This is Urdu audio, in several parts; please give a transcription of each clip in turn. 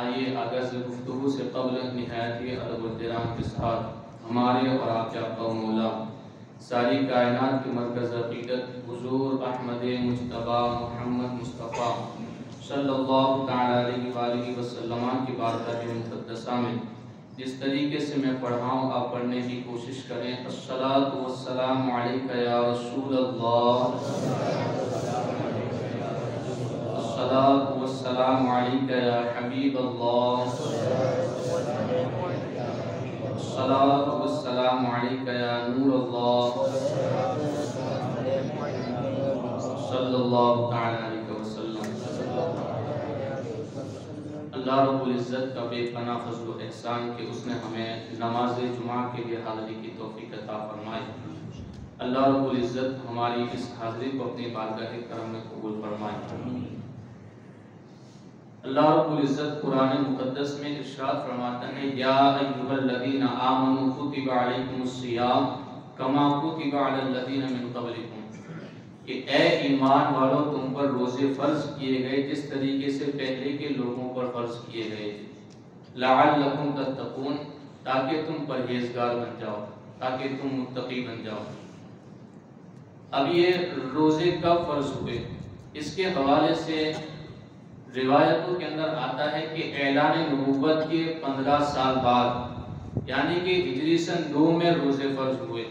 آئیے آغاز گفتگو سے قبل نہایت ہی ادب و احترام کے ساتھ ہمارے اور آپ کے آقا و مولا ساری کائنات کے مرکز عقیدت حضور احمد مجتبی محمد مصطفیٰ صلی اللہ تعالیٰ علیہ وآلہ وسلم کی بارگاہ مقدسہ میں جس طریقے سے میں پڑھاؤں آپ پڑھنے کی کوشش کریں۔ الصلاۃ والسلام علیک یا رسول اللہ، الصلاۃ والسلام علیک یا حبیب اللہ، الصلاۃ والسلام علیک یا نور اللہ، صلی اللہ تعالیٰ علیہ وسلم۔ اللہ رب العزت کا بے پناہ فضل و احسان کہ اس نے ہمیں نماز جمعہ کے لیے حاضری کی توفیق عطا فرمائی۔ اللہ رب العزت ہماری اس حاضری کو اپنی بارگاہ کرم میں قبول فرمائے۔ اللہ رب العزت قرآن مقدس میں ارشاد فرماتا ہے یا ایھا الذین آمنوا کتب علیکم الصیام کما کتب علی الذین من قبلکم، کہ اے ایمان والو تم پر روزے فرض کیے گئے جس طریقے سے پہلے کے لوگوں پر فرض کیے گئے تھے، لعلکم تتقون، تاکہ تم پرہیزگار بن جاؤ، تاکہ تم متقی بن جاؤ۔ اب یہ روزے کب فرض ہوئے، اس کے حوالے سے روایتوں کے اندر آتا ہے کہ اعلان نبوت کے 15 سال بعد یعنی کہ ہجری سن 2 میں روزے فرض ہوئے،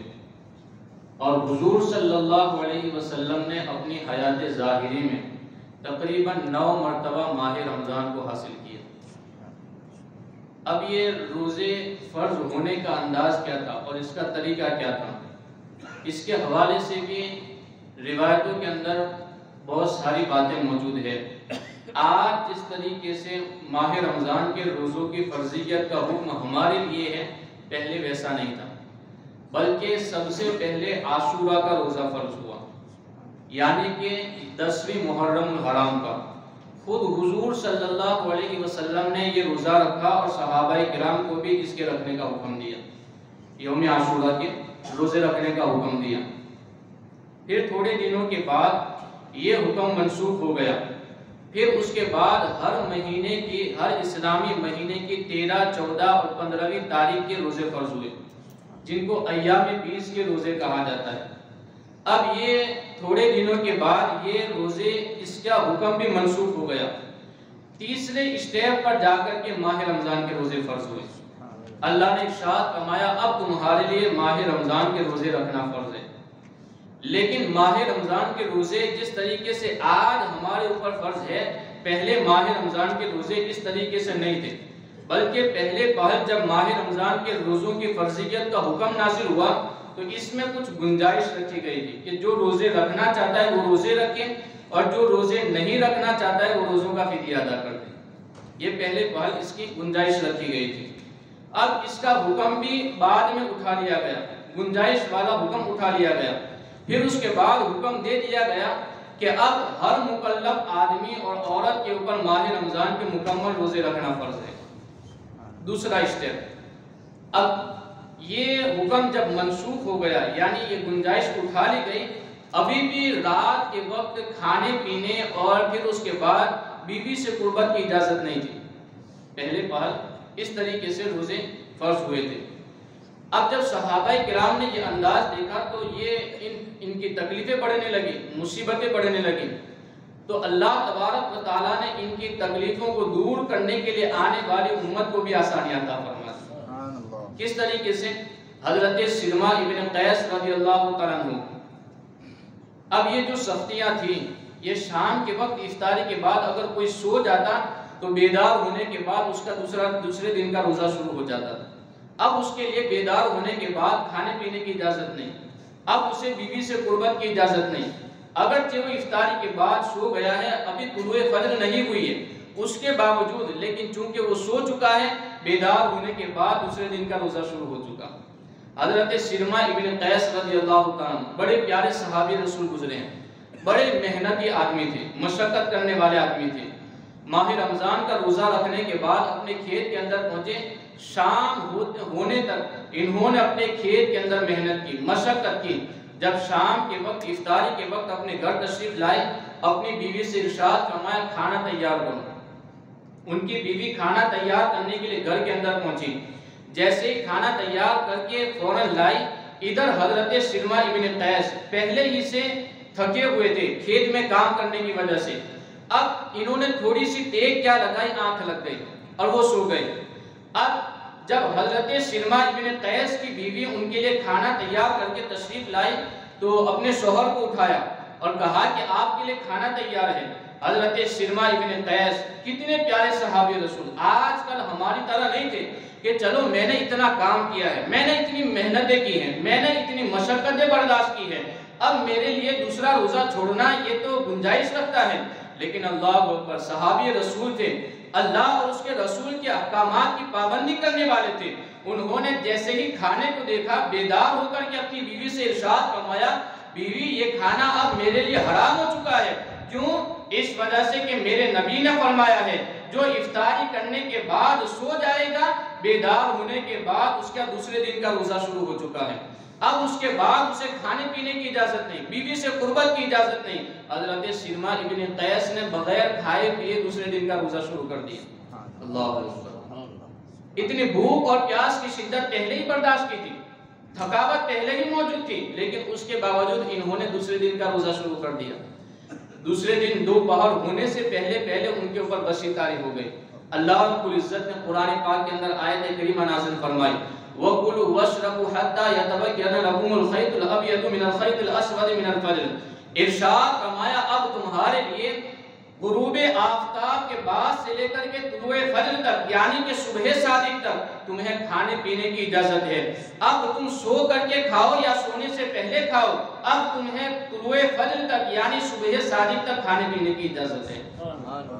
اور حضور صلی اللہ علیہ وسلم نے اپنی حیات ظاہری میں تقریباً 9 مرتبہ ماہ رمضان کو حاصل کیا۔ اب یہ روزے فرض ہونے کا انداز کیا تھا اور اس کا طریقہ کیا تھا، اس کے حوالے سے بھی روایتوں کے اندر بہت ساری باتیں موجود ہیں۔ آج جس طریقے سے ماہ رمضان کے روزوں کی فرضیت کا حکم ہمارے لیے ہے، پہلے ویسا نہیں تھا، بلکہ سب سے پہلے عاشورہ کا روزہ فرض ہوا، یعنی کہ 10ویں محرم الحرام کا۔ خود حضور صلی اللہ علیہ وسلم نے یہ روزہ رکھا اور صحابہ کرام کو بھی اس کے رکھنے کا حکم دیا، یوم عاشورہ کے روزے رکھنے کا حکم دیا۔ پھر تھوڑے دنوں کے بعد یہ حکم منسوخ ہو گیا۔ پھر اس کے بعد ہر مہینے کی، ہر اسلامی مہینے کی 13، 14 اور 15ویں تاریخ کے روزے فرض ہوئے، جن کو ایام 20 کے روزے کہا جاتا ہے۔ اب یہ تھوڑے دنوں کے بعد یہ روزے، اس کا حکم بھی منسوخ ہو گیا۔ تیسرے اسٹیپ پر جا کر کے ماہ رمضان کے روزے فرض ہوئے۔ اللہ نے ارشاد فرمایا اب تمہارے لیے ماہ رمضان کے روزے رکھنا فرض ہے۔ لیکن ماہ رمضان کے روزے جس طریقے سے آج ہمارے اوپر فرض ہے، پہلے ماہ رمضان کے روزے اس طریقے سے نہیں تھے، بلکہ پہلے پہل جب ماہ رمضان کے روزوں کی فرضیت کا حکم نازل ہوا تو اس میں کچھ گنجائش رکھی گئی تھی کہ جو روزے رکھنا چاہتا ہے وہ روزے رکھے، اور جو روزے نہیں رکھنا چاہتا ہے وہ روزوں کا فدیہ ادا کر دے۔ یہ پہلے پہل اس کی گنجائش رکھی گئی تھی۔ اب اس کا حکم بھی بعد میں اٹھا لیا گیا، گنجائش والا حکم اٹھا لیا گیا۔ پھر اس کے بعد حکم دے دیا گیا کہ اب ہر مکلف آدمی اور عورت کے اوپر ماہ رمضان کے مکمل روزے رکھنا فرض ہے۔ دوسرا اسٹیپ، اب یہ حکم جب منسوخ ہو گیا، یعنی یہ گنجائش اٹھا لی گئی، ابھی بھی رات کے وقت کھانے پینے اور پھر اس کے بعد بیوی سے قربت کی اجازت نہیں تھی۔ پہلے پہل اس طریقے سے روزے فرض ہوئے تھے۔ اب جب صحابہ کرام نے یہ انداز دیکھا تو یہ ان کی تکلیفیں بڑھنے لگی، مصیبتیں بڑھنے لگی، تو اللہ تبارک و تعالیٰ نے ان کی تکلیفوں کو دور کرنے کے لیے آنے والی امت کو بھی آسانیاں عطا فرمائی۔ کس طریقے سے؟ حضرت سلمہ ابن قیس رضی اللہ تعالیٰ عنہ، اب یہ جو سختیاں تھیں، یہ شام کے وقت افطاری کے بعد اگر کوئی سو جاتا تو بیدار ہونے کے بعد اس کا دوسرے دن کا روزہ شروع ہو جاتا تھا۔ اب اس کے لیے بیدار ہونے کے بعد کھانے پینے کی اجازت نہیں، اب اسے بیوی سے قربت کی اجازت نہیں، اگرچہ وہ افطاری کے بعد سو گیا ہے، ابھی طلوع فجر نہیں ہوئی ہے، اس کے باوجود لیکن چونکہ وہ سو چکا ہے، بیدار ہونے کے بعد دوسرے دن کا روزہ شروع ہو چکا۔ حضرت سلمہ ابن قیس رضی اللہ تعالیٰ بڑے پیارے صحابی رسول گزرے ہیں، بڑے محنتی آدمی تھے، مشقت کرنے والے آدمی تھے۔ ماہ رمضان کا روزہ رکھنے کے بعد اپنے کھیت کے اندر پہنچے، شام ہونے تک انہوں نے اپنے کھیت کے اندر محنت کی، مشقت کی۔ جب شام کے وقت، افطاری کے وقت اپنے گھر تشریف لائے، اپنی بیوی سے ارشاد فرمایا کھانا تیار کرو۔ ان کی بیوی کھانا تیار کرنے کے لیے گھر کے اندر پہنچی. جیسے ہی کھانا تیار کر کے فوراً لائی، ادھر حضرت سرما ابن قیس پہلے ہی سے تھکے ہوئے تھے کھیت میں کام کرنے کی وجہ سے. اب انہوں نے تھوڑی سی تیگ کیا لگائی، آنکھ لگ گئی اور وہ سو گئے. اب جب حضرت سرما ابن قیس کی بیوی ان کے لیے کھانا تیار کر کے تشریف لائی تو اپنے شوہر کو اٹھایا اور کہا کہ آپ کے لیے کھانا تیار ہے. حضرت سرما ابن قیس کتنے پیارے صحابی رسول، آج کل ہماری طرح نہیں تھے کہ چلو میں نے اتنا کام کیا ہے، میں نے اتنی محنتیں کی ہیں، میں نے اتنی مشقتیں برداشت کی ہیں، اب میرے لیے دوسرا روزہ چھوڑنا یہ تو گنجائش رکھتا ہے. لیکن اللہ اکبر، صحابی رسول تھے، اللہ اور اس کے رسول کے احکامات کی پابندی کرنے والے تھے. انہوں نے جیسے ہی کھانے کو دیکھا بیدار ہو کر کے اپنی بیوی سے ارشاد فرمایا، بیوی یہ کھانا اب میرے لیے حرام ہو چکا ہے. کیوں؟ اس وجہ سے کہ میرے نبی نے فرمایا ہے جو افطاری کرنے کے بعد سو جائے گا، بیدار ہونے کے بعد اس کا دوسرے دن کا روزہ شروع ہو چکا ہے. اب اس کے بعد اسے کھانے پینے کی اجازت نہیں، بیوی سے قربت کی اجازت نہیں. حضرت سرما ابن قیس نے بغیر کھائے پیے دوسرے دن کا روزہ شروع کر دیا. اللہ اکبر، اتنی بھوک اور پیاس کی شدت پہلے ہی برداشت کی تھی، تھکاوٹ پہلے ہی موجود تھی، لیکن اس کے باوجود انہوں نے دوسرے دن کا روزہ شروع کر دیا. دوسرے دن دوپہر ہونے سے پہلے ان کے اوپر غشی طاری ہو گئی. اللہ رب العزت نے قرآن پاک کے اندر آیت کریمہ نازل فرمائی، وَكُلُوا وَاشْرَبُوا حَتَّى يَتَبَيَّنَ لَكُمُ الْخَيْطُ الْأَبْيَضُ مِنَ الْخَيْطِ الْأَسْوَدِ مِنَ الْفَجْرِ. ارشاد فرمایا اب تمہارے لیے غروب آفتاب کے بعد سے لے کر کے طلوع فجر تک، یعنی کہ صبح صادق تک تمہیں کھانے پینے کی اجازت ہے. اب تم سو کر کے کھاؤ یا سونے سے پہلے کھاؤ، اب تمہیں طلوع فجر تک یعنی صبح صادق تک کھانے پینے کی اجازت ہے.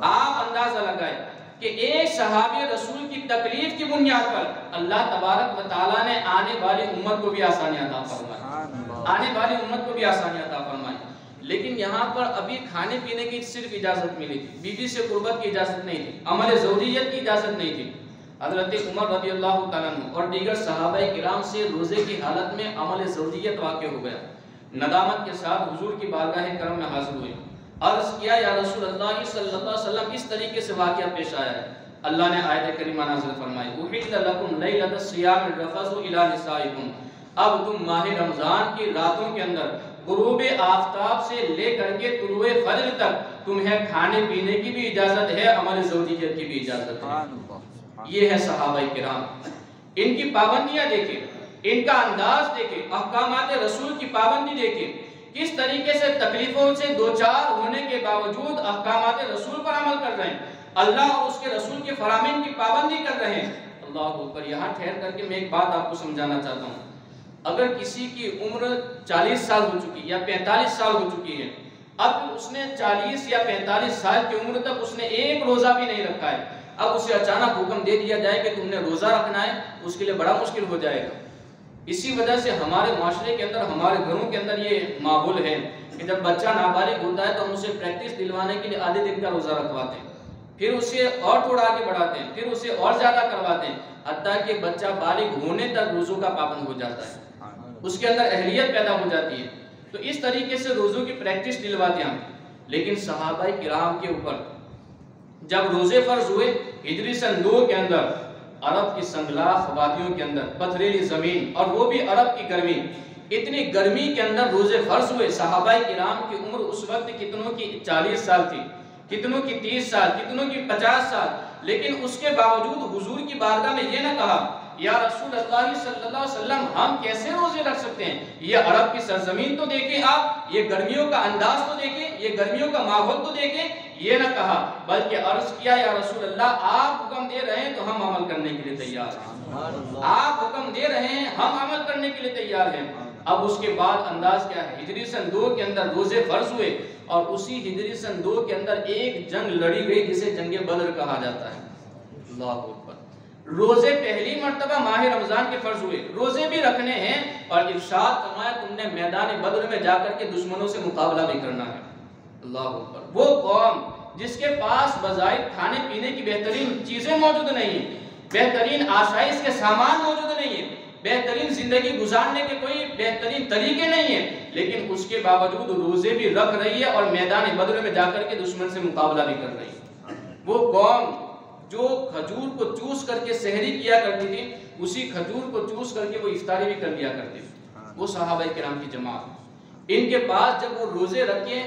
آپ اندازہ لگائیں کہ ایک صحابی رسول کی تکلیف کی بنیاد پر اللہ تبارک و تعالیٰ نے آنے والی امت کو بھی آسانی عطا فرمائی. لیکن یہاں پر ابھی کھانے پینے کی صرف اجازت ملی تھی، بیوی سے قربت کی اجازت نہیں تھی، عمل زوجیت کی اجازت نہیں تھی. حضرت عمر رضی اللہ تعالیٰ عنہ اور دیگر صحابہ کرام سے روزے کی حالت میں عمل زوجیت واقع ہو گیا. ندامت کے ساتھ حضور کی بارگاہ کرم میں حاضر ہوئے، عرض کیا یا رسول اللہ صلی اللہ علیہ وسلم اس طریقے سے واقعہ پیش آیا ہے. اللہ نے آیت کریمہ نازل فرمائی، اُحِلَّ لَكُمْ لَيْلَةَ الصِّيَامِ الرَّفَثُ إِلَىٰ نِسَائِكُمْ. اب تم ماہ رمضان کی راتوں کے اندر غروب آفتاب سے لے کر کے طلوع فجر تک تمہیں کھانے پینے کی بھی اجازت ہے، عمل زوجیت کی بھی اجازت ہے. یہ ہے صحابہ کرام، ان کی پابندیاں دیکھیں، ان کا انداز دیکھیں، احکامات رسول کی پابندی دیکھیں، کس طریقے سے تکلیفوں سے دوچار ہونے کے باوجود احکامات رسول پر عمل کر رہے ہیں، اللہ اور اس کے رسول کے فرامین کی پابندی کر رہے ہیں. اللہ اکبر. یہاں ٹھہر کر کے میں ایک بات آپ کو سمجھانا چاہتا ہوں. اگر کسی کی عمر 40 سال ہو چکی یا 45 سال ہو چکی ہے، اب اس نے 40 یا 45 سال کی عمر تک اس نے ایک روزہ بھی نہیں رکھا ہے، اب اسے اچانک حکم دے دیا جائے کہ تم نے روزہ رکھنا ہے، اس کے لیے بڑا مشکل ہو جائے گا. اسی وجہ سے ہمارے معاشرے کے اندر، ہمارے گھروں کے اندر یہ ماحول ہے کہ جب بچہ نابالغ ہوتا ہے تو ہم اسے پریکٹس دلوانے کے لیے آدھے دن کا روزہ رکھواتے ہیں، پھر اسے اور تھوڑا آگے بڑھاتے ہیں، پھر اسے اور زیادہ کرواتے ہیں، حتیٰ کہ بچہ بالغ ہونے تک روزوں کا پابند ہو جاتا ہے، اس کے اندر اہلیت پیدا ہو جاتی ہے. تو اس طریقے سے روزوں کی پریکٹس دلواتے ہیں. لیکن صحابہ کرام کے اوپر جب روزے فرض ہوئے ہجری سن 2 کے اندر، عرب کی سنگلاخ وادیوں کے اندر پتھریلی زمین اور وہ بھی عرب کی گرمی، اتنی گرمی کے اندر روزے فرض ہوئے. صحابہ کرام کی عمر اس وقت کتنوں کی 40 سال تھی، کتنوں کی 30 سال، کتنوں کی 50 سال. لیکن اس کے باوجود حضور کی بارگاہ میں یہ نہ کہا یا رسول اللہ صلی اللہ علیہ وسلم ہم کیسے روزے رکھ سکتے ہیں، یہ عرب کی سرزمین تو دیکھیں، آپ یہ گرمیوں کا انداز تو دیکھیں، یہ گرمیوں کا ماحول تو دیکھیں. یہ نہ کہا بلکہ عرض کیا یا رسول اللہ آپ حکم دے رہے ہیں تو ہم عمل کرنے کے لیے تیار ہیں، آپ حکم دے رہے ہیں ہم عمل کرنے کے لیے تیار ہیں. اب اس کے بعد انداز کیا ہے، ہجری سن 2 کے اندر روزے فرض ہوئے اور اسی ہجری سن 2 کے اندر ایک جنگ لڑی گئی جسے جنگ بدر کہا جاتا ہے. اللہ اکبر. روزے پہلی مرتبہ ماہ رمضان کے فرض ہوئے، روزے بھی رکھنے ہیں اور ارشاد فرمایا تم نے میدان بدر میں جا کر کے دشمنوں سے مقابلہ بھی کرنا ہے. اللہ اکبر. وہ قوم جس کے پاس بظاہر کھانے پینے کی بہترین چیزیں موجود نہیں ہیں، بہترین آسائش کے سامان موجود نہیں ہیں، بہترین زندگی گزارنے کے کوئی بہترین طریقے نہیں ہیں، لیکن اس کے باوجود روزے بھی رکھ رہی ہے اور میدان بدر میں جا کر کے دشمن سے مقابلہ بھی کر رہی ہے. وہ قوم جو کھجور کو چوس کر کے سحری کیا کرتی تھی اسی کھجور کو چوس کر کے وہ افطاری بھی کر لیا کرتے تھے. وہ صحابہ کرام کی جماعت. ان کے پاس جب وہ روزے رکھے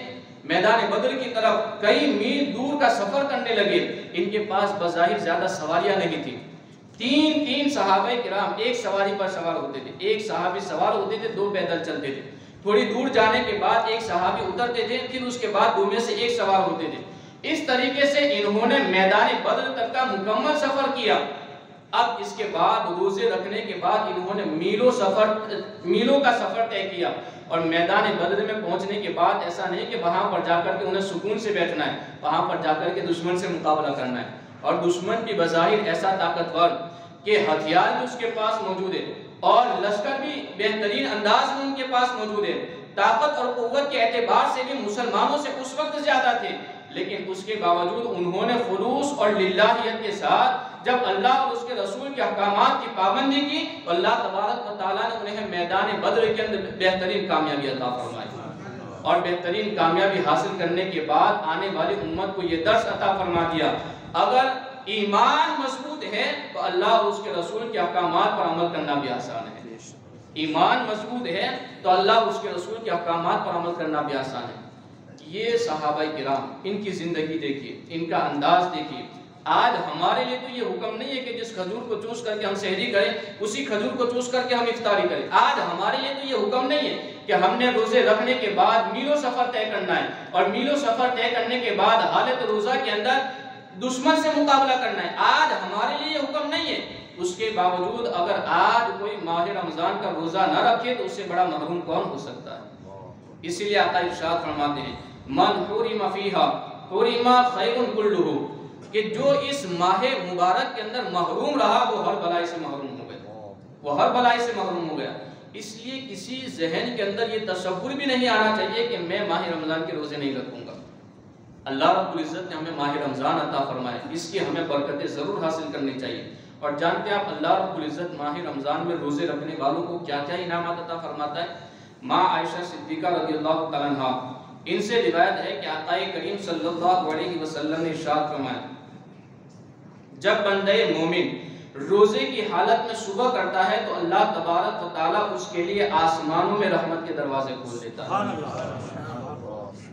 میدان بدر کی طرف کئی میل دور کا سفر کرنے لگے, ان کے پاس بظاہر زیادہ سواریاں نہیں تھی. تین صحابہ کرام ایک سواری پر سوار ہوتے تھے, ایک صحابی سوار ہوتے تھے, دو پیدل چلتے تھے. تھوڑی دور جانے کے بعد ایک صحابی اترتے تھے, پھر اس کے بعد دو میں سے ایک سوار ہوتے تھے. اس طریقے سے انہوں نے میدان بدر تک کا مکمل سفر کیا. اب اس کے بعد روزے رکھنے کے بعد انہوں نے میلوں کا سفر طے کیا, اور میدان بدر میں پہنچنے کے بعد ایسا نہیں کہ وہاں پر جا کر کے انہیں سکون سے بیٹھنا ہے, وہاں پر جا کر کے دشمن سے مقابلہ کرنا ہے. اور دشمن بھی بظاہر ایسا طاقتور کہ ہتھیار بھی اس کے پاس موجود ہے اور لشکر بھی بہترین انداز میں ان کے پاس موجود ہے. طاقت اور قوت کے اعتبار سے بھی مسلمانوں سے اس وقت زیادہ تھے, لیکن اس کے باوجود انہوں نے خلوص اور للہیت کے ساتھ جب اللہ اور اس کے رسول کے احکامات کی پابندی کی تو اللہ تبارک و تعالیٰ نے انہیں میدان بدر کے اندر بہترین کامیابی عطا فرمائی. اور بہترین کامیابی حاصل کرنے کے بعد آنے والی امت کو یہ درس عطا فرما دیا, اگر ایمان مضبوط ہے تو اللہ اور اس کے رسول کے احکامات پر عمل کرنا بھی آسان ہے. ایمان مضبوط ہے تو اللہ اور اس کے رسول کے احکامات پر عمل کرنا بھی آسان ہے. یہ صحابہ کرام, ان کی زندگی دیکھیے, ان کا انداز دیکھیے. آج ہمارے لیے تو یہ حکم نہیں ہے کہ جس کھجور کو چوس کر کے ہم سحری کریں اسی کھجور کو چوس کر کے ہم افطاری کریں. آج ہمارے لیے تو یہ حکم نہیں ہے کہ ہم نے روزے رکھنے کے بعد میلوں سفر طے کرنا ہے, اور میلوں سفر طے کرنے کے بعد حالت روزہ کے اندر دشمن سے مقابلہ کرنا ہے. آج ہمارے لیے یہ حکم نہیں ہے. اس کے باوجود اگر آج کوئی ماہ رمضان کا روزہ نہ رکھے تو اس سے بڑا محروم کون ہو سکتا ہے. اسی لیے آقا ارشاد فرماتے ہیں من حرم فیہا حرم خیر کلہ, کہ جو اس ماہ مبارک کے اندر محروم رہا وہ ہر بلائی سے محروم ہو گیا, وہ ہر بلائی سے محروم ہو گیا. اس لیے کسی ذہن کے اندر یہ تصور بھی نہیں آنا چاہیے کہ میں ماہ رمضان کے روزے نہیں رکھوں گا. اللہ رب العزت نے ہمیں ماہ رمضان عطا فرمائے, اس کی ہمیں برکتیں ضرور حاصل کرنی چاہیے. اور جانتے ہیں آپ اللہ رب العزت ماہ رمضان میں روزے رکھنے والوں کو کیا کیا انعامات عطا فرماتا ہے. ماں عائشہ صدیقہ رضی اللہ تعالیٰ عنہا, ان سے روایت ہے کہ آقا کریم صلی اللہ علیہ وسلم نے ارشاد فرمایا جب بندہ مومن روزے کی حالت میں صبح کرتا ہے تو اللہ تبارک و تعالیٰ اس کے لیے آسمانوں میں رحمت کے دروازے کھول دیتا ہے.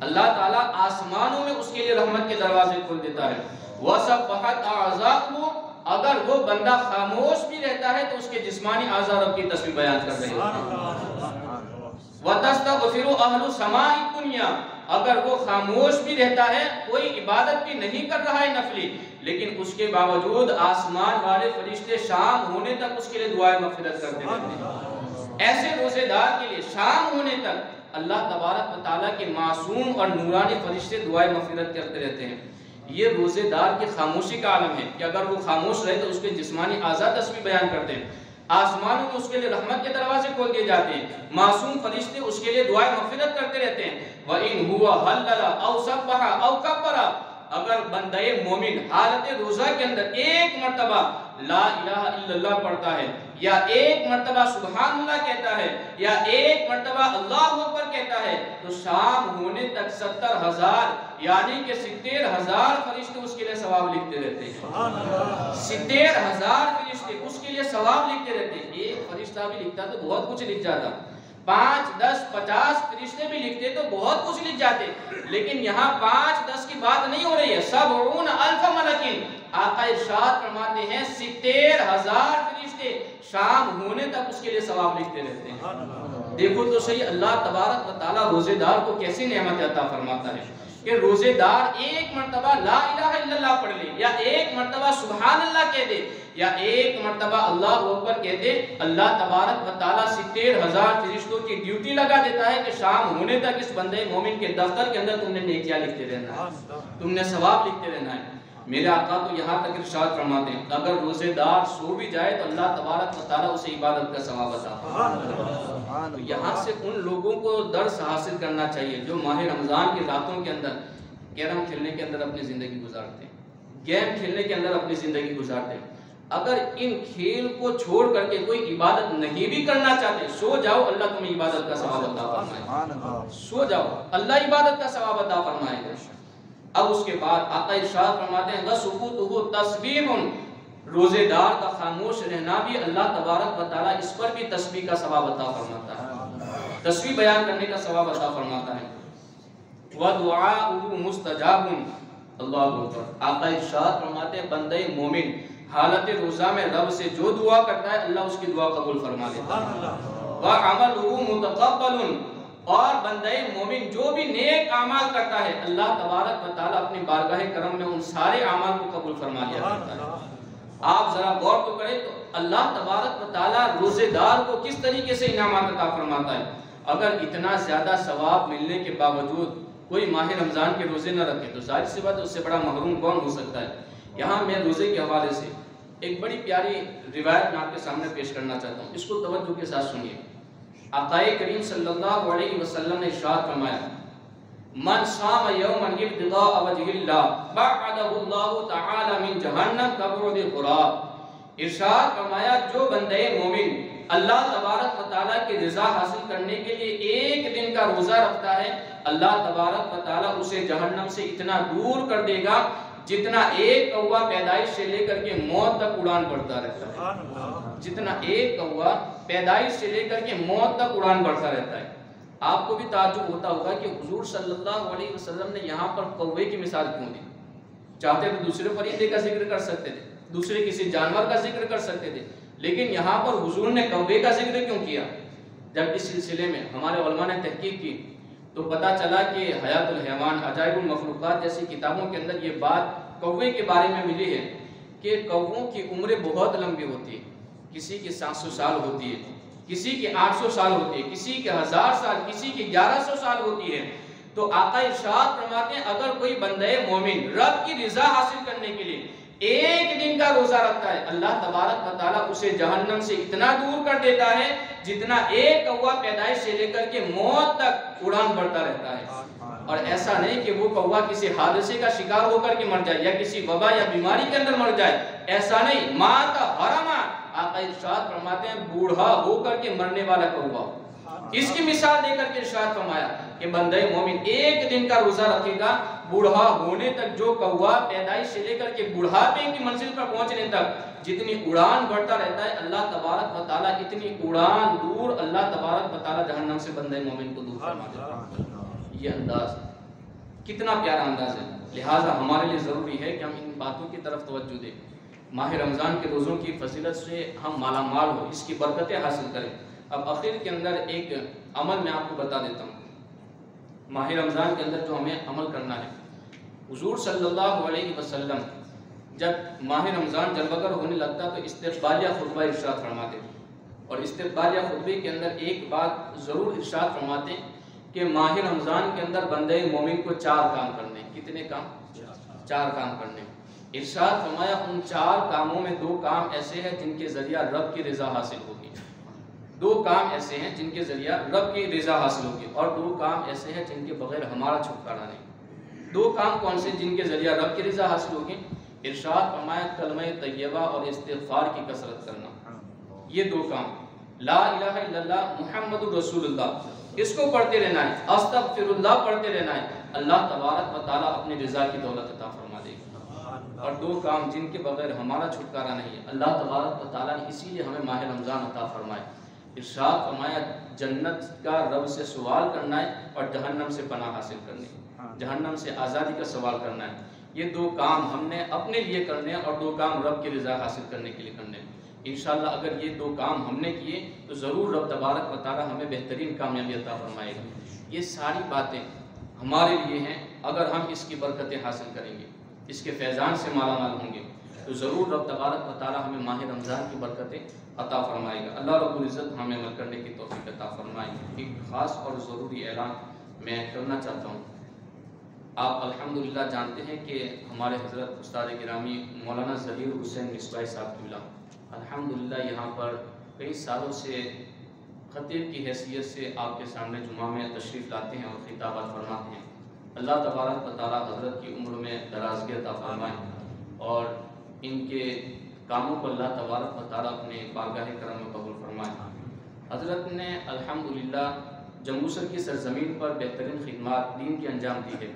اللہ تعالیٰ آسمانوں میں اس کے لیے رحمت کے دروازے کھول دیتا ہے. وَسَبَّحَتْ أَعْضَاؤُهُ, اگر وہ بندہ خاموش بھی رہتا ہے تو اس کے جسمانی اعضاء رب کی تسبیح بیان کر رہے ہیں. وَتَسْتَغْفِرُ أَهْلُ سَمَاءِ الدُّنْيَا, اگر وہ خاموش بھی رہتا ہے, کوئی عبادت بھی نہیں کر رہا ہے نفلی, لیکن اس کے باوجود آسمان والے فرشتے شام ہونے تک اس کے لیے دعائیں مغفرت کرتے رہتے ہیں. ایسے روزے دار کے لیے شام ہونے تک اللہ تبارک و تعالیٰ کے معصوم اور نورانی فرشتے دعائیں مغفرت کرتے رہتے ہیں. یہ روزے دار کی خاموشی کا عالم ہے کہ اگر وہ خاموش رہے تو اس کے جسمانی اعضاء تسبیح بیان کرتے ہیں, آسمانوں میں اس کے لیے رحمت کے دروازے کھول دیے جاتے ہیں, معصوم فرشتے اس کے لیے دعائیں مغفرت کرتے رہتے ہیں. وَإِنْ هُوَ هَلَّلَ أَوْ سَبَّحَ أَوْ كَبَّرَ, اگر بندہ مومن حالت روزہ کے اندر ایک مرتبہ لا الہ الا اللہ پڑھتا ہے, یا ایک مرتبہ سبحان اللہ کہتا ہے, یا ایک مرتبہ اللہ اکبر کہتا ہے, تو شام ہونے تک 70,000 یعنی کہ 70,000 فرشتے اس کے لیے ثواب لکھتے رہتے ہیں. 70,000 فرشتے اس کے لیے ثواب لکھتے رہتے ہیں. ایک فرشتہ بھی لکھتا تو بہت کچھ لکھ جاتا, 5, 10, 50 فرشتے بھی لکھتے تو بہت کچھ لکھ جاتے, لیکن یہاں 5, 10 کی بات نہیں ہو رہی ہے. 70,000 ملکین, آقا ارشاد فرماتے ہیں 70,000 فرشتے شام ہونے تک اس کے لیے ثواب لکھتے رہتے ہیں. دیکھو تو صحیح اللہ تبارک و تعالیٰ روزے دار کو کیسی نعمت عطا فرماتا ہے کہ روزے دار ایک مرتبہ لا الہ الا اللہ پڑھ لے, یا ایک مرتبہ سبحان اللہ کہہ دے, یا ایک مرتبہ اللہ اکبر کہہ دے, اللہ تبارک و تعالیٰ 70,000 فرشتوں کی ڈیوٹی لگا دیتا ہے کہ شام ہونے تک اس بندے مومن کے دفتر کے اندر تم نے نیکیاں لکھتے رہنا ہے, تم نے ثواب لکھتے رہنا ہے. میرے آقا تو یہاں تک ارشاد فرماتے ہیں اگر روزے دار سو بھی جائے تو اللہ تبارک و تعالیٰ اسے عبادت کا ثواب عطا فرماتا ہے. یہاں سے ان لوگوں کو درس حاصل کرنا چاہیے جو ماہ رمضان کی راتوں کے اندر کیرم کھیلنے کے اندر اپنی زندگی گزارتے ہیں, گیم کھیلنے کے اندر اپنی زندگی گزارتے ہیں. اگر ان کھیل کو چھوڑ کر کے کوئی عبادت نہیں بھی کرنا چاہتے, سو جاؤ, اللہ تمہیں عبادت کا ثواب عطا فرمائے. سو جاؤ, اللہ عبادت کا ثواب عطا فرمائے گا. اب اس کے بعد آقا ارشاد فرماتے ہیں وَسُکُوتُهُ تَسْبِیحٌ، روزے دار کا خاموش رہنا بھی اللہ تبارک و تعالیٰ اس پر بھی تسبیح کا ثواب عطا فرماتا ہے، تسبیح بیان کرنے کا ثواب عطا فرماتا ہے۔ وَدُعَاؤُهُ مُسْتَجَابٌ، اللہ اکبر، آقا ارشاد فرماتے ہیں بندے مومن حالت روزہ میں رب سے جو دعا کرتا ہے اللہ اس کی دعا قبول فرما لیتا ہے۔ وَعَمَلُهُ مُتَقَبَّلٌ، اور بندے مومن جو بھی نیک اعمال کرتا ہے اللہ تبارک و تعالیٰ اپنی بارگاہ کرم میں ان سارے اعمال کو قبول فرما لیا کرتا ہے۔ آپ ذرا غور تو کریں تو اللہ تبارک و تعالیٰ روزے دار کو کس طریقے سے انعامات عطا فرماتا ہے۔ اگر اتنا زیادہ ثواب ملنے کے باوجود کوئی ماہ رمضان کے روزے نہ رکھے تو ظاہر سی بات اس سے بڑا محروم کون ہو سکتا ہے۔ یہاں میں روزے کے حوالے سے ایک بڑی پیاری روایت میں آپ کے سامنے پیش کرنا چاہتا ہوں، اس کو توجہ کے ساتھ سنیے۔ آقا کریم صلی اللہ علیہ وسلم نے ارشاد فرمایا من صام یوما ابتغاء وجہ اللہ بعدہ اللہ تعالی من جہنم کبعد غراب، ارشاد فرمایا جو بندے مومن اللہ تبارک و تعالیٰ کی رضا حاصل کرنے کے لیے ایک دن کا روزہ رکھتا ہے اللہ تبارک و تعالیٰ اسے جہنم سے اتنا دور کر دے گا جتنا ایک کوا پیدائش سے لے کر کے موت تک اڑان بڑھتا رہتا ہے، جتنا ایک کوا پیدائش سے لے کر کے موت تک اڑان بڑھتا رہتا ہے۔ آپ کو بھی تعجب ہوتا ہوگا کہ حضور صلی اللہ علیہ وسلم نے یہاں پر کوے کی مثال کیوں دی؟ چاہتے تو دوسرے پرندے کا ذکر کر سکتے تھے، دوسرے کسی جانور کا ذکر کر سکتے تھے، لیکن یہاں پر حضور نے کوے کا ذکر کیوں کیا؟ جب اس سلسلے میں ہمارے علماء نے تحقیق کی تو پتا چلا کہ حیات الحیوان عجائب المخلوقات جیسی کتابوں کے اندر یہ بات کوے کے بارے میں ملی ہے کہ کووں کی عمریں بہت لمبی ہوتی ہے، کسی کی 700 سال ہوتی ہے، کسی کی 800 سال ہوتی ہے، کسی کی 1000 سال، کسی کی 1100 سال ہوتی ہے۔ تو آقا ارشاد فرماتے ہیں اگر کوئی بندے مومن رب کی رضا حاصل کرنے کے لیے ایک دن کا روزہ رکھتا ہے اللہ تبارک و تعالیٰ اسے جہنم سے اتنا دور کر دیتا ہے جتنا ایک کوا پیدائش سے لے کر کے موت تک اڑان بڑھتا رہتا ہے۔ اور ایسا نہیں کہ وہ کوا کسی حادثے کا شکار ہو کر کے مر جائے یا کسی وبا یا بیماری کے اندر مر جائے، ایسا نہیں، مات حرما، آقا ارشاد فرماتے ہیں بوڑھا ہو کر کے مرنے والا کوا۔ اس کی مثال دے کر کے ارشاد فرمایا کہ بندے مومن ایک دن کا روزہ رکھے گا بوڑھا ہونے تک جو کوا پیدائش سے لے کر کے بڑھاپے کی منزل پر پہنچنے تک جتنی اڑان بڑھتا رہتا ہے اللہ تبارک و تعالیٰ اتنی اڑان دور اللہ تبارک و تعالیٰ جہنم سے بندے مومن کو دور فرما دیتا ہے۔ یہ انداز کتنا پیارا انداز ہے، لہٰذا ہمارے لیے ضروری ہے کہ ہم ان باتوں کی طرف توجہ دیں، ماہ رمضان کے روزوں کی فضیلت سے ہم مالا مال ہو، اس کی برکتیں حاصل کریں۔ اب آخر کے اندر ایک عمل میں آپ کو بتا دیتا ہوں، ماہ رمضان کے اندر جو ہمیں عمل کرنا ہے، حضور صلی اللہ علیہ وسلم جب ماہ رمضان جلوگر ہونے لگتا تو استقبالیہ خطبہ ارشاد فرماتے، اور استقبالیہ خطبے کے اندر ایک بات ضرور ارشاد فرماتے کہ ماہ رمضان کے اندر بندے مومن کو 4 کام کرنے۔ کتنے کام؟ 4 کام کرنے۔ ارشاد فرمایا ان 4 کاموں میں 2 کام ایسے ہیں جن کے ذریعہ رب کی رضا حاصل ہوگی، 2 کام ایسے ہیں جن کے ذریعہ رب کی رضا حاصل ہوگی، اور 2 کام ایسے ہیں جن کے بغیر ہمارا چھٹکارا نہیں۔ 2 کام کون سے جن کے ذریعہ رب کی رضا حاصل ہوگی؟ ارشاد فرمایا کلمہ طیبہ اور استغفار کی کثرت کرنا۔ یہ 2 کام، لا الہ الا اللہ محمد الرسول اللہ، اس کو پڑھتے رہنا ہے، استغفر اللہ پڑھتے رہنا ہے، اللہ تبارک و تعالیٰ اپنی رضا کی دولت عطا فرما دے گا۔ اور 2 کام جن کے بغیر ہمارا چھٹکارا نہیں ہے، اللہ تبارک و تعالیٰ نے اسی لیے ہمیں ماہ رمضان عطا فرمائے۔ ارشاد فرمایا جنت کا رب سے سوال کرنا ہے اور جہنم سے پناہ حاصل کرنی ہے، جہنم سے آزادی کا سوال کرنا ہے۔ یہ 2 کام ہم نے اپنے لیے کرنے ہیں اور 2 کام رب کی رضا حاصل کرنے کے لیے کرنے ہیں۔ انشاءاللہ اگر یہ 2 کام ہم نے کیے تو ضرور رب تبارک و تعالیٰ ہمیں بہترین کامیابی عطا فرمائے گا۔ یہ ساری باتیں ہمارے لیے ہیں، اگر ہم اس کی برکتیں حاصل کریں گے، اس کے فیضان سے مالا مال ہوں گے تو ضرور رب تبارک و تعالیٰ ہمیں ماہ رمضان کی برکتیں عطا فرمائے گا۔ اللہ رب العزت ہمیں عمل کرنے کی توفیق عطا فرمائے۔ ایک خاص اور ضروری اعلان میں کرنا چاہتا ہوں۔ آپ الحمدللہ جانتے ہیں کہ ہمارے حضرت استاد گرامی مولانا ظہیر حسین مصباحی صاحب قبلہ الحمدللہ یہاں پر کئی سالوں سے خطیب کی حیثیت سے آپ کے سامنے جمعہ میں تشریف لاتے ہیں اور خطابات فرماتے ہیں۔ اللہ تبارک و تعالیٰ حضرت کی عمر میں درازگی عطا فرمائے اور ان کے کاموں کو اللہ تبارک و تعالیٰ اپنے بارگاہ کرم میں قبول فرمائے۔ حضرت نے الحمدللہ جمبوسر کی سرزمین پر بہترین خدمات دین کی انجام دی ہے۔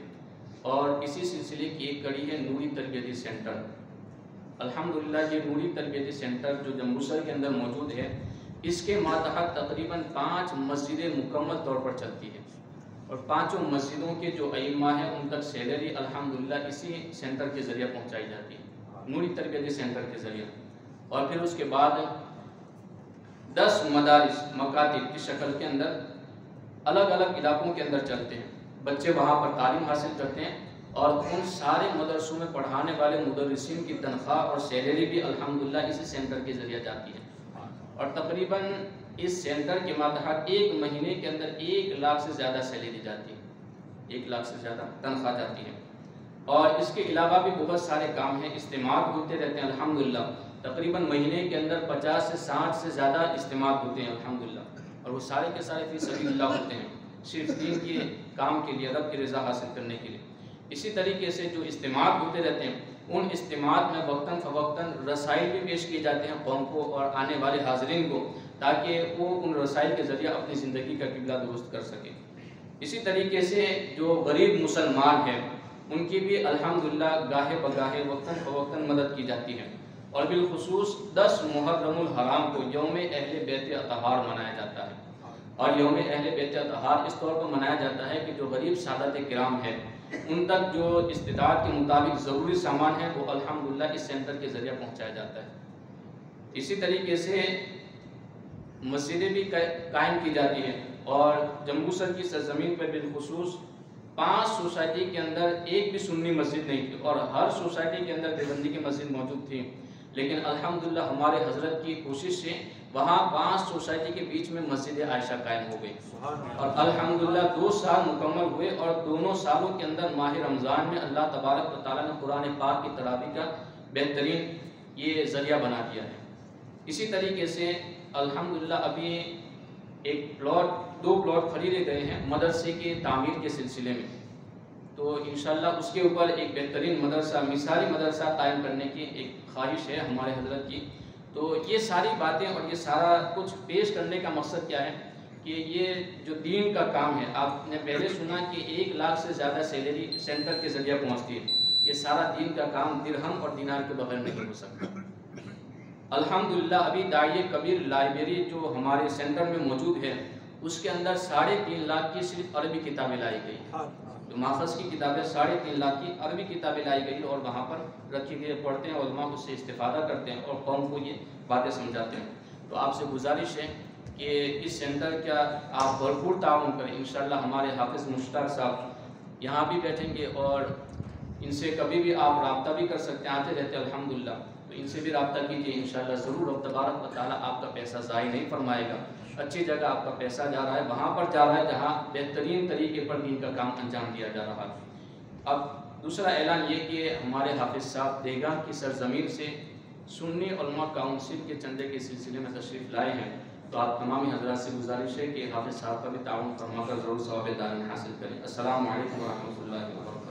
اور اسی سلسلے کی ایک کڑی ہے نوری تربیتی سینٹر۔ الحمدللہ یہ نوری تربیتی سینٹر جو جمبوسر کے اندر موجود ہے، اس کے ماتحت تقریباً 5 مسجدیں مکمل طور پر چلتی ہیں، اور 5 مسجدوں کے جو ائمہ ہیں ان تک سیلری الحمدللہ اسی سینٹر کے ذریعہ پہنچائی جاتی ہے، نوری تربیتی سینٹر کے ذریعہ۔ اور پھر اس کے بعد 10 مدارس مکاتب کی شکل کے اندر الگ الگ علاقوں کے اندر چلتے ہیں، بچے وہاں پر تعلیم حاصل کرتے ہیں، اور ان سارے مدرسوں میں پڑھانے والے مدرسین کی تنخواہ اور سیلری بھی الحمدللہ اسی سینٹر کے ذریعہ جاتی ہے، اور تقریباً اس سینٹر کے ماتحت ایک مہینے کے اندر 1 لاکھ سے زیادہ سیلری جاتی ہے، 1 لاکھ سے زیادہ تنخواہ جاتی ہے۔ اور اس کے علاوہ بھی بہت سارے کام ہیں، اجتماعات ہوتے رہتے ہیں الحمدللہ، تقریباً مہینے کے اندر 50 سے 60 سے زیادہ اجتماعات ہوتے ہیں الحمدللہ، اور وہ سارے کے سارے فی سبیل اللہ ہوتے ہیں، صرف دین کے کام کے لیے، رب کی رضا حاصل کرنے کے لیے۔ اسی طریقے سے جو اجتماعات ہوتے رہتے ہیں، ان اجتماعات میں وقتاً فوقتاً رسائل بھی پیش کیے جاتے ہیں قوم کو اور آنے والے حاضرین کو، تاکہ وہ ان رسائل کے ذریعہ اپنی زندگی کا قبلہ درست کر سکیں۔ اسی طریقے سے جو غریب مسلمان ہیں ان کی بھی الحمدللہ گاہے بگاہے وقتاً فوقتاً مدد کی جاتی ہے، اور بالخصوص 10 محرم الحرام کو یوم اہل بیت اطہار منایا جاتا ہے، اور یوم اہل بیت اطہار اس طور پر منایا جاتا ہے کہ جو غریب سادات کرام ہیں ان تک جو استطاعت کے مطابق ضروری سامان ہے وہ الحمدللہ اس سینٹر کے ذریعہ پہنچایا جاتا ہے۔ اسی طریقے سے مسجدیں بھی قائم کی جاتی ہیں، اور جمبوسر کی سرزمین پر بالخصوص 5 سوسائٹی کے اندر ایک بھی سنی مسجد نہیں تھی، اور ہر سوسائٹی کے اندر دیوبندی کی مسجد موجود تھی، لیکن الحمدللہ ہمارے حضرت کی کوشش سے وہاں 5 سوسائٹی کے بیچ میں مسجد عائشہ قائم ہو گئی، اور الحمدللہ 2 سال مکمل ہوئے، اور دونوں سالوں کے اندر ماہ رمضان میں اللہ تبارک و تعالیٰ نے قرآن پاک کی تلاوت کا بہترین یہ ذریعہ بنا دیا ہے۔ اسی طریقے سے الحمدللہ ابھی دو پلاٹ خریدے گئے ہیں مدرسے کے تعمیر کے سلسلے میں، تو انشاءاللہ اس کے اوپر ایک بہترین مدرسہ، مثالی مدرسہ قائم کرنے کی ایک خواہش ہے ہمارے حضرت کی۔ تو یہ ساری باتیں اور یہ سارا کچھ پیش کرنے کا مقصد کیا ہے کہ یہ جو دین کا کام ہے، آپ نے پہلے سنا کہ 1 لاکھ سے زیادہ سیلری سینٹر کے ذریعہ پہنچتی ہے، یہ سارا دین کا کام درہم اور دینار کے بغیر نہیں ہو سکتا۔ الحمدللہ ابھی داعیہ کبیر لائبریری جو ہمارے سینٹر میں موجود ہے، اس کے اندر 3.5 لاکھ کی صرف عربی کتابیں لائی گئی، جو ماخذ کی کتابیں 3.5 لاکھ کی عربی کتابیں لائی گئی اور وہاں پر رکھی گئی، پڑھتے ہیں علماء اس سے استفادہ کرتے ہیں اور قوم کو یہ باتیں سمجھاتے ہیں۔ تو آپ سے گزارش ہے کہ اس سینٹر کا آپ بھرپور تعاون کریں، انشاءاللہ ہمارے حافظ مشتاق صاحب یہاں بھی بیٹھیں گے، اور ان سے کبھی بھی آپ رابطہ بھی کر سکتے ہیں، آتے رہتے ہیں الحمدللہ، تو ان سے بھی رابطہ کیجیے، انشاءاللہ ضرور رب تبارک و تعالیٰ آپ کا پیسہ ضائع نہیں فرمائے گا، اچھی جگہ آپ کا پیسہ جا رہا ہے، وہاں پر جا رہا ہے جہاں بہترین طریقے پر دین کا کام انجام دیا جا رہا ہے۔ اب دوسرا اعلان یہ کہ ہمارے حافظ صاحب دیگاں کی سرزمین سے سنی علماء کاؤنسل کے چندے کے سلسلے میں تشریف لائے ہیں، تو آپ تمامی حضرات سے گزارش ہے کہ حافظ صاحب کا بھی تعاون فرما کر ضرور ثواب دارین حاصل کریں۔ السلام علیکم ورحمۃ اللہ وبرکاتہ۔